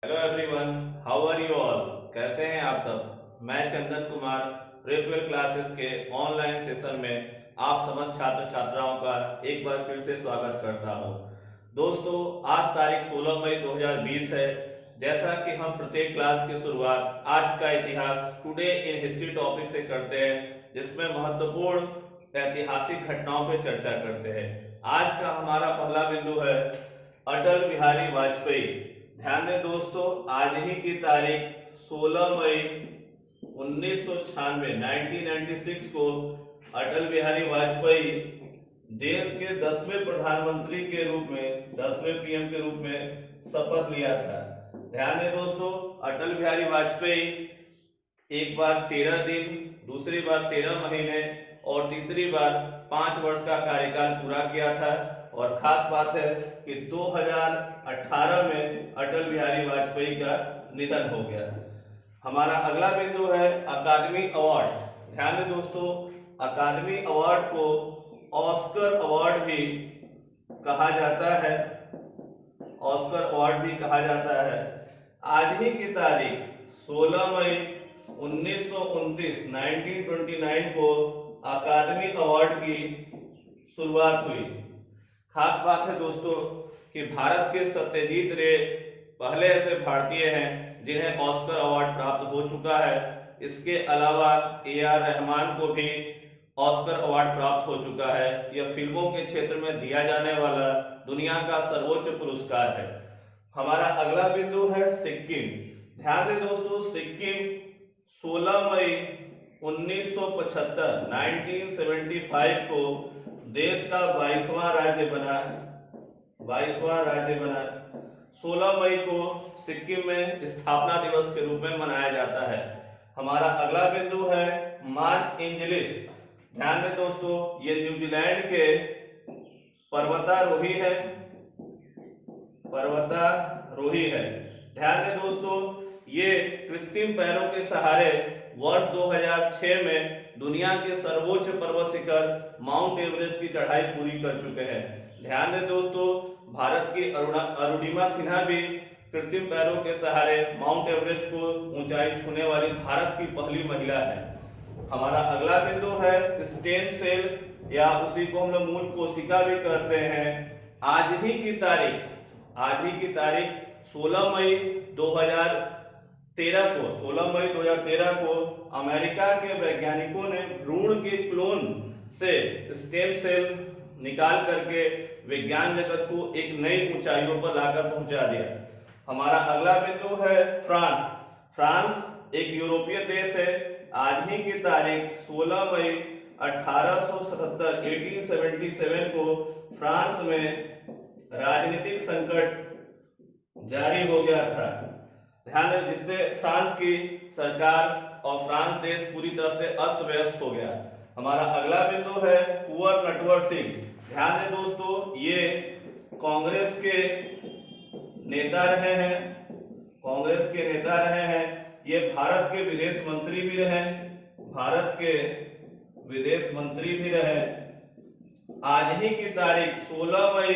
Hello everyone, how are you all. कैसे हैं आप सब। मैं चंदन कुमार रेपवेल क्लासेस के ऑनलाइन सेशन में आप समस्त छात्र छात्राओं का एक बार फिर से स्वागत करता हूं। दोस्तों, आज तारीख 16 मई 2020 है। जैसा कि हम प्रत्येक क्लास की शुरुआत आज का इतिहास टुडे इन हिस्ट्री टॉपिक से करते हैं, जिसमें महत्वपूर्ण ऐतिहासिक घटनाओं पर चर्चा करते हैं। आज का हमारा पहला बिंदु है अटल बिहारी वाजपेयी। ध्यान दें दोस्तों, आज ही की तारीख 16 मई 1996 1996 को अटल बिहारी वाजपेयी देश के 10वें प्रधानमंत्री के रूप में 10वें पीएम के रूप में शपथ लिया था। ध्यान दें दोस्तों, अटल बिहारी वाजपेयी एक बार 13 दिन, दूसरी बार 13 महीने और तीसरी बार 5 वर्ष का कार्यकाल पूरा किया था। और खास बात है कि 2018 में अटल बिहारी वाजपेयी का निधन हो गया। हमारा अगला बिंदु है अकादमी अवार्ड। ध्यान दें दोस्तों, अकादमी अवार्ड को ऑस्कर अवार्ड भी कहा जाता है। ऑस्कर अवार्ड भी कहा जाता है। आज ही की तारीख 16 मई 1929 1929 को अकादमी अवार्ड की शुरुआत हुई। खास बात है दोस्तों कि भारत के सत्यजीत रे पहले ऐसे भारतीय हैं जिन्हें ऑस्कर अवार्ड प्राप्त हो चुका है। इसके अलावा AR रहमान को भी ऑस्कर अवार्ड प्राप्त हो चुका है। यह फिल्मों के क्षेत्र में दिया जाने वाला दुनिया का सर्वोच्च पुरस्कार है। हमारा अगला बिंदु है सिक्किम। ध्यान दें दोस्तों, सिक्किम 16 मई 1975 1975 को देश का 22वां राज्य बना। 22वां राज्य बना। 16 मई को सिक्किम में स्थापना दिवस के रूप में मनाया जाता है। हमारा अगला बिंदु है मार्क एंजेलिस। ध्यान दें दोस्तों, ये न्यूजीलैंड के पर्वतारोही है। पर्वतारोही है। ध्यान दें दोस्तों, ये कृत्रिम पैरों के सहारे वर्ष 2006 में दुनिया के सर्वोच्च पर्वत शिखर माउंट एवरेस्ट की चढ़ाई पूरी कर चुके हैं। ध्यान दें दोस्तों, भारत की अरुणिमा सिन्हा भी कृत्रिम पैरों के सहारे माउंट एवरेस्ट को ऊंचाई छूने वाली भारत की पहली महिला है। हमारा अगला बिंदु है स्टेम सेल, या उसी को हम लोग मूल कोशिका भी कहते हैं। आज ही की तारीख 16 मई 2013 को अमेरिका के वैज्ञानिकों ने भ्रूण के क्लोन से स्टेम सेल निकाल करके विज्ञान जगत को एक नई ऊंचाइयों पर लाकर पहुंचा दिया। हमारा अगला बिंदु है फ्रांस। फ्रांस एक यूरोपीय देश है। आज ही की तारीख 16 मई 1877 1877 को फ्रांस में राजनीतिक संकट जारी हो गया था। ध्यान दें, जिससे फ्रांस की सरकार और फ्रांस देश पूरी तरह से अस्त व्यस्त हो गया। हमारा अगला बिंदु है कुंवर नटवर सिंह। ध्यान दें दोस्तों, ये कांग्रेस के नेता रहे हैं। कांग्रेस के नेता रहे हैं। ये भारत के विदेश मंत्री भी रहे। भारत के विदेश मंत्री भी रहे। आज ही की तारीख 16 मई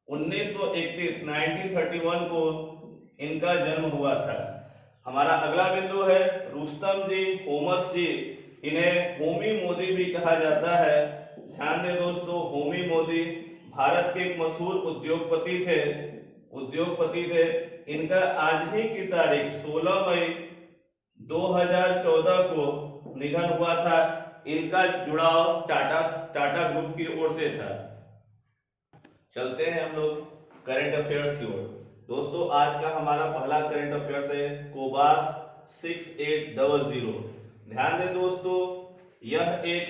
1931 1931 को इनका जन्म हुआ था। हमारा अगला बिंदु है रुस्तम जी, होमस जी। इन्हें होमी मोदी भी कहा जाता है। ध्यान दें दोस्तों, होमी मोदी भारत के एक मशहूर उद्योगपति थे। इनका आज ही की तारीख 16 मई 2014 को निधन हुआ था। इनका जुड़ाव टाटा ग्रुप की ओर से था। चलते हैं हम लोग करंट अफेयर्स की ओर। दोस्तों, आज का हमारा पहला करंट अफेयर्स है कोबास 6800। ध्यान दें दोस्तों, यह एक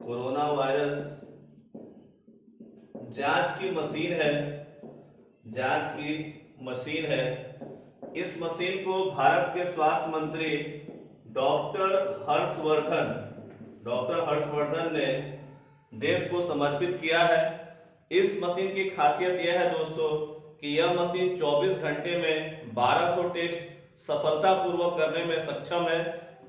कोरोना वायरस जांच की मशीन है। इस मशीन को भारत के स्वास्थ्य मंत्री डॉक्टर हर्षवर्धन ने देश को समर्पित किया है। इस मशीन की खासियत यह है दोस्तों कि यह मशीन 24 घंटे में 1200 टेस्ट सफलतापूर्वक करने में सक्षम है।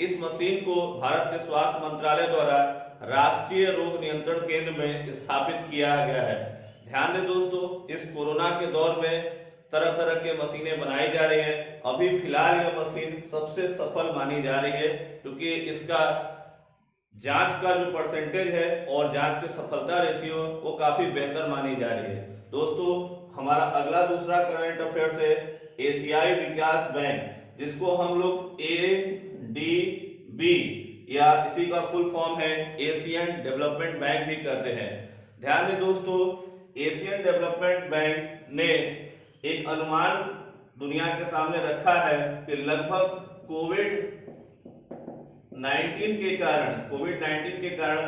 इस मशीन को भारत के स्वास्थ्य मंत्रालय द्वारा राष्ट्रीय रोग नियंत्रण केंद्र में स्थापित किया गया है। ध्यान दें दोस्तों, इस कोरोना के दौर में तरह तरह के मशीनें बनाई जा रही है। अभी फिलहाल यह मशीन सबसे सफल मानी जा रही है, क्योंकि इसका जांच का जो परसेंटेज है और जांच की सफलता रेशियो वो काफी बेहतर मानी जा रही है। दोस्तों, हमारा अगला दूसरा करंट अफेयर्स है एशियाई विकास बैंक, जिसको हम लोग ADB या इसी का फुल फॉर्म है एशियन डेवलपमेंट बैंक भी कहते हैं। ध्यान दें दोस्तों, एशियन डेवलपमेंट बैंक ने एक अनुमान दुनिया के सामने रखा है कि लगभग कोविड-19 के कारण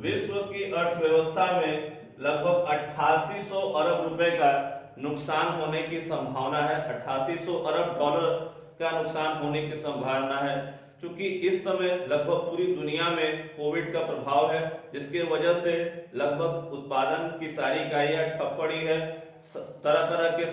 विश्व की अर्थव्यवस्था में लगभग 8800 अरब रुपए का नुकसान होने की संभावना है। 8800 अरब डॉलर का नुकसान होने की संभावना है, क्योंकि इस समय लगभग पूरी दुनिया में कोविड का प्रभाव है, जिसके वजह से लगभग उत्पादन की सारी इकाइयां ठप पड़ी है। तरह तरह के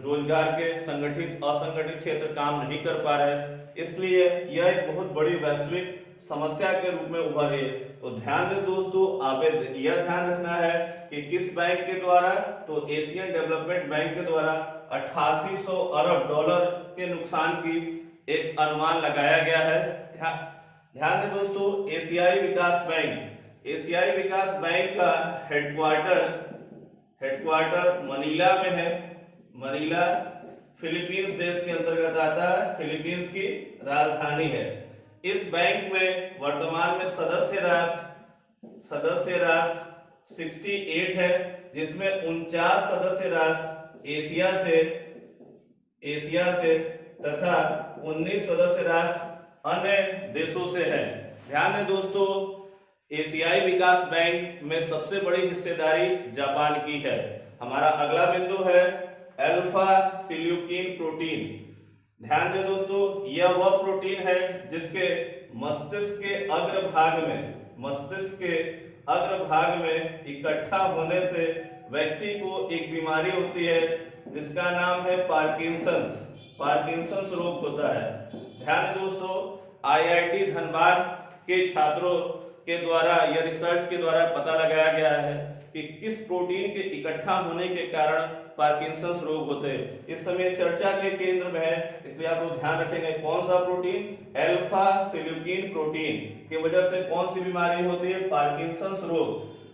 रोजगार के संगठित असंगठित क्षेत्र काम नहीं कर पा रहे, इसलिए यह एक बहुत बड़ी वैश्विक समस्या के रूप में उभर रही है। तो ध्यान दें दोस्तों, आप यह ध्यान रखना है कि किस बैंक के द्वारा, तो एशियन डेवलपमेंट बैंक के द्वारा 8800 अरब डॉलर के नुकसान की एक अनुमान लगाया गया है। ध्यान दें दोस्तों, एशियाई विकास बैंक का हेडक्वार्टर मनीला में है। मनीला फिलीपींस देश के अंतर्गत आता है, फिलीपींस की राजधानी है। इस बैंक में वर्तमान में सदस्य राष्ट्र 68 है, जिसमें 49 सदस्य राष्ट्र एशिया से तथा 19 सदस्य राष्ट्र अन्य देशों से हैं। ध्यान दें दोस्तों, एशियाई विकास बैंक में सबसे बड़ी हिस्सेदारी जापान की है। हमारा अगला बिंदु है अल्फा सिल्यूकिन प्रोटीन। ध्यान दें दोस्तों, यह वह प्रोटीन है जिसके मस्तिष्क के अग्रभाग में इकट्ठा होने से व्यक्ति को एक बीमारी होती है जिसका नाम है पार्किंसंस रोग होता है। ध्यान दें दोस्तों, IIT धनबाद के छात्रों के द्वारा यह रिसर्च के द्वारा पता लगाया गया है कि किस प्रोटीन के इकट्ठा होने के कारण पार्किंसंस रोग होते हैं। इस समय चर्चा के केंद्र में है, इसलिए आप लोग ध्यान रखेंगे कौन सा प्रोटीन, अल्फा सिल्यूकिन प्रोटीन की वजह से कौन सी बीमारी होती है,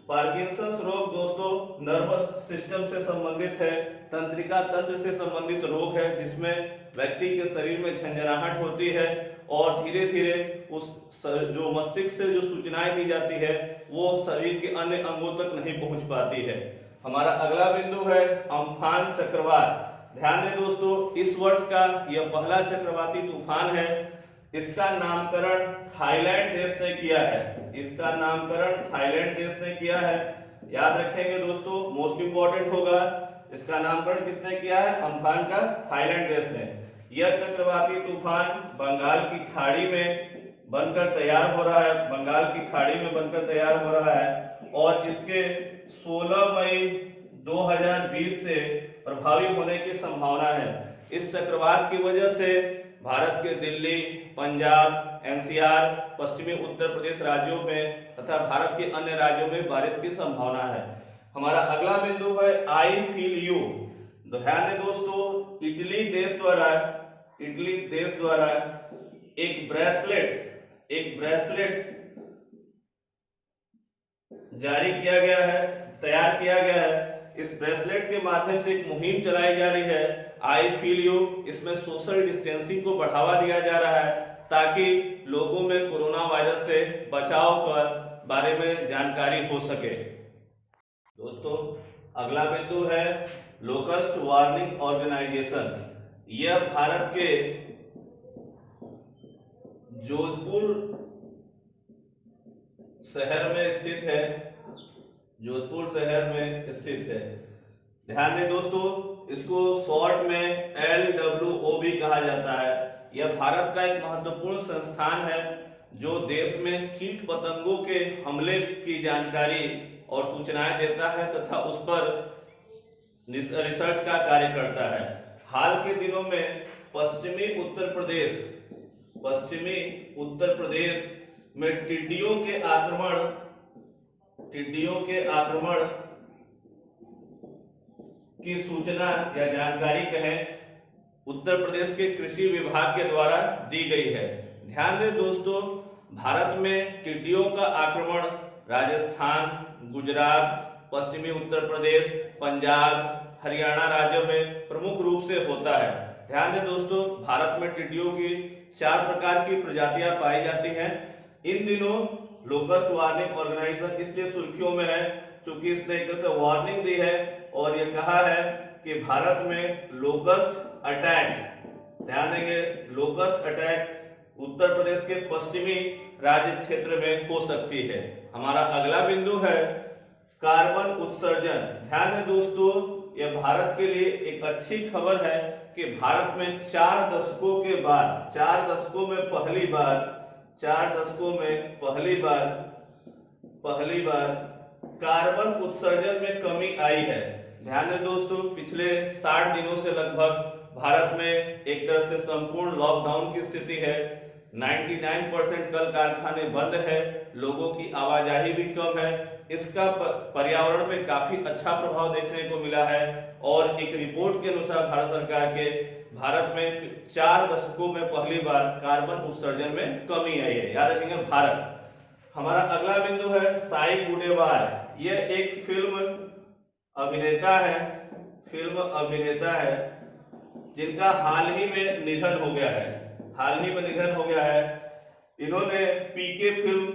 पार्किंसंस रोग दोस्तों नर्वस सिस्टम से संबंधित है, तंत्रिका तंत्र से संबंधित रोग है, जिसमें व्यक्ति के शरीर में झंझनाहट होती है और धीरे धीरे उस जो मस्तिष्क से जो सूचनाएं दी जाती है वो शरीर के अन्य अंगों तक नहीं पहुंच पाती है। हमारा अगला बिंदु है अम्फान चक्रवात। ध्यान दें दोस्तों, इस वर्ष का यह पहला चक्रवाती तूफान है। इसका नामकरण थाईलैंड देश ने किया है। याद रखेंगे दोस्तों, मोस्ट इंपॉर्टेंट होगा, इसका नामकरण किसने किया है, अम्फान का थाईलैंड देश ने। यह चक्रवाती तूफान बंगाल की खाड़ी में बनकर तैयार हो रहा है और इसके 16 मई 2020 से प्रभावी होने की संभावना है। इस चक्रवात की वजह से भारत के दिल्ली, पंजाब, NCR, पश्चिमी उत्तर प्रदेश राज्यों में तथा भारत के अन्य राज्यों में बारिश की संभावना है। हमारा अगला बिंदु है आई फील यू। ध्यान दें दोस्तों, इटली देश द्वारा एक ब्रेसलेट जारी किया गया है, तैयार किया गया है। इस ब्रेसलेट के माध्यम से एक मुहिम चलाई जा रही है, आई फील यू। इसमें सोशल डिस्टेंसिंग को बढ़ावा दिया जा रहा है ताकि लोगों में कोरोना वायरस से बचाव के बारे में जानकारी हो सके। दोस्तों, अगला बिंदु है लोकस्ट वार्निंग ऑर्गेनाइजेशन। यह भारत के जोधपुर शहर में स्थित है। ध्यान दें दोस्तों, इसको शॉर्ट में LWO भी कहा जाता है। यह भारत का एक महत्वपूर्ण संस्थान है जो देश में कीट पतंगों के हमले की जानकारी और सूचनाएं देता है तथा उस पर रिसर्च का कार्य करता है। हाल के दिनों में पश्चिमी उत्तर प्रदेश में टिड्डियों के आक्रमण टिड्डियों के आक्रमण की सूचना या जानकारी कहें, उत्तर प्रदेश के कृषि विभाग के द्वारा दी गई है। ध्यान दें दोस्तों, भारत में टिड्डियों का आक्रमण राजस्थान, गुजरात, पश्चिमी उत्तर प्रदेश, पंजाब, हरियाणा राज्यों में प्रमुख रूप से होता है। ध्यान दें दोस्तों, भारत में टिड्डियों की 4 प्रकार की प्रजातियां पाई जाती हैं। इन दिनों लोकस्ट वार्निंग ऑर्गेनाइजेशन इसलिए सुर्खियों में है क्योंकि इसने एक तरह से वार्निंग दी है और ये कहा है कि भारत में लोकस्ट अटैक, ध्यान देंगे, लोकस्ट अटैक उत्तर प्रदेश के पश्चिमी राज्य क्षेत्र में हो सकती है। हमारा अगला बिंदु है कार्बन उत्सर्जन। ध्यान दें दोस्तों, यह भारत के लिए एक अच्छी खबर है कि भारत में 4 दशकों के बाद, 4 दशकों में पहली बार कार्बन उत्सर्जन में कमी आई है। ध्यान दें दोस्तों, पिछले 60 दिनों से लगभग भारत में एक तरह से संपूर्ण लॉकडाउन की स्थिति है। 99% कल कारखाने बंद है, लोगों की आवाजाही भी कम है। इसका पर्यावरण पे काफी अच्छा प्रभाव देखने को मिला है और एक रिपोर्ट के अनुसार भारत सरकार के भारत में 4 दशकों में पहली बार कार्बन उत्सर्जन में कमी आई है। याद रखेंगे भारत। हमारा अगला बिंदु है साई गुडेवार। यह एक फिल्म अभिनेता है जिनका हाल ही में निधन हो गया है। इन्होंने पीके फिल्म,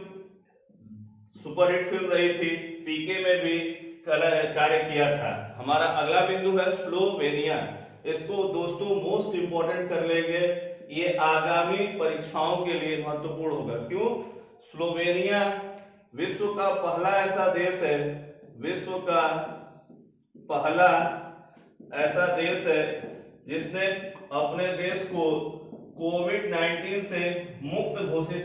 सुपरहिट फिल्म रही थी, पीके में भी कार्य किया था। हमारा अगला बिंदु है स्लोवेनिया। इसको दोस्तों मोस्ट इंपोर्टेंट कर लेंगे, ये आगामी परीक्षाओं के लिए महत्वपूर्ण होगा। क्यों? स्लोवेनिया विश्व का पहला ऐसा देश है जिसने अपने देश को कोविड-19 से मुक्त घोषित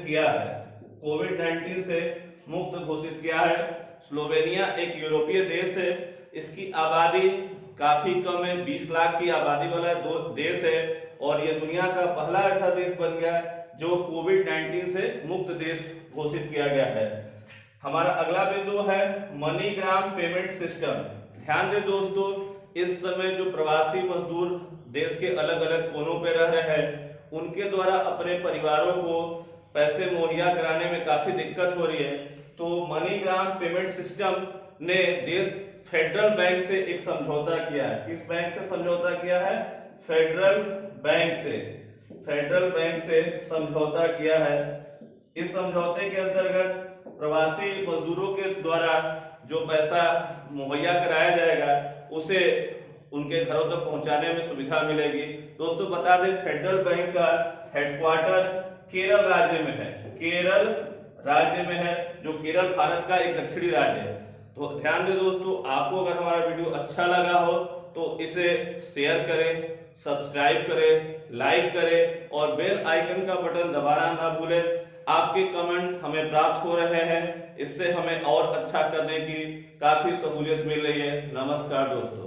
किया है। स्लोवेनिया एक यूरोपीय देश है, इसकी आबादी काफी कम है, 20 लाख की आबादी वाला देश है और यह दुनिया का पहला ऐसा देश बन गया जो कोविड-19 से मुक्त देश घोषित किया गया है। हमारा अगला बिंदु है मनीग्राम पेमेंट सिस्टम। ध्यान दें दोस्तों, इस समय जो प्रवासी मजदूर देश के अलग अलग कोनों पे रह रहे हैं, उनके द्वारा अपने परिवारों को पैसे मुहैया कराने में काफी दिक्कत हो रही है। तो मनीग्राम पेमेंट सिस्टम ने फेडरल बैंक से एक समझौता किया है। किस बैंक से समझौता किया है? फेडरल बैंक से समझौता किया है। इस समझौते के अंतर्गत प्रवासी मजदूरों के द्वारा जो पैसा मुहैया कराया जाएगा उसे उनके घरों तक पहुंचाने में सुविधा मिलेगी। दोस्तों बता दें, फेडरल बैंक का हेडक्वार्टर केरल राज्य में है, जो केरल भारत का एक दक्षिणी राज्य है। तो ध्यान दें दोस्तों, आपको अगर हमारा वीडियो अच्छा लगा हो तो इसे शेयर करें, सब्सक्राइब करें, लाइक करें और बेल आइकन का बटन दबाना ना भूलें। आपके कमेंट हमें प्राप्त हो रहे हैं, इससे हमें और अच्छा करने की काफी सहूलियत मिल रही है। नमस्कार दोस्तों।